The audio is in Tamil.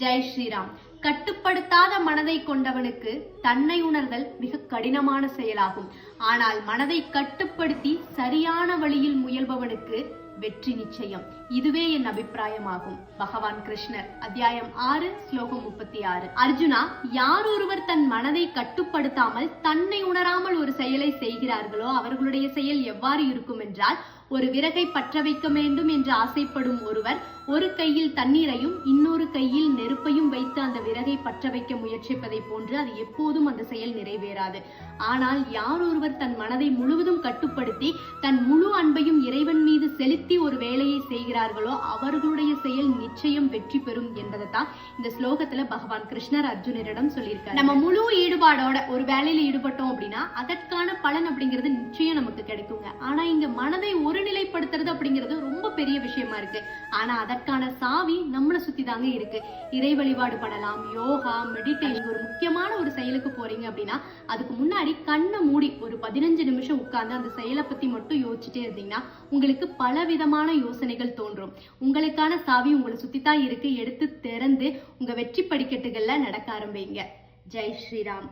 ஜெய் ஸ்ரீராம். கட்டுப்படுத்தாத மனதை கொண்டவனுக்கு தன்னை உணர்தல் மிக கடினமான செயலாகும். ஆனால் மனதை கட்டுப்படுத்தி சரியான வழியில் முயல்பவனுக்கு வெற்றி நிச்சயம். இதுவே என் அபிப்பிராயமாகும். பகவான் கிருஷ்ணர், அத்தியாயம் 6, ஸ்லோகம் 36. அர்ஜுனா, யார் ஒருவர் தன் மனதை கட்டுப்படுத்தாமல் தன்னை உணராமல் ஒரு செயலை செய்கிறார்களோ அவர்களுடைய செயல் எவ்வாறு இருக்கும் என்றால், ஒரு விறகை பற்ற வைக்க வேண்டும் என்று ஆசைப்படும் ஒருவர் ஒரு கையில் தண்ணீரையும் இன்னொரு கையில் நெருப்பையும் வைத்து அந்த விறகை பற்ற வைக்க முயற்சிப்பதை போன்று அது எப்போதும் அந்த செயல் நிறைவேறாது. ஆனால் யார் ஒருவர் தன் மனதை முழுவதும் கட்டுப்படுத்தி தன் முழு அன்பையும் இறைவன் மீது செலுத்தி ஒரு வேலையை செய்கிறார்களோ அவர்களுடைய செயல் நிச்சயம் வெற்றி பெறும் என்பதைத்தான் இந்த ஸ்லோகத்துல பகவான் கிருஷ்ணர் அர்ஜுனரிடம் சொல்லியிருக்காரு. நம்ம முழு ஈடுபாடோட ஒரு வேலையில ஈடுபட்டோம் அப்படின்னா அதற்கான பலன் அப்படிங்கிறது நிச்சயம் நமக்கு கிடைக்குங்க. ஆனா இங்க மனதை ஒருநிலைப்படுத்துறது அப்படிங்கிறது ரொம்ப பெரிய விஷயமா இருக்கு. ஆனா அதற்கான சாவி நம்மளை சுத்தி தாங்க இருக்கு. இறை வழிபாடு பண்ணலாம், யோகா, மெடிடேஷன். ஒரு முக்கியமான ஒரு செயலுக்கு போறீங்க அப்படின்னா அதுக்கு முன்னாடி கண்ணை மூடி ஒரு 15 நிமிஷம் உட்கார்ந்து அந்த செயலை பத்தி மட்டும் யோசிச்சுட்டே இருந்தீங்கன்னா உங்களுக்கு பல விதமான யோசனைகள் தோன்றும். உங்களுக்கான சாவி உங்களை சுத்தித்தான் இருக்கு. எடுத்து திறந்து உங்க வெற்றி படிக்கட்டுகள்ல நடக்க ஆரம்பிங்க. ஜெய் ஸ்ரீராம்.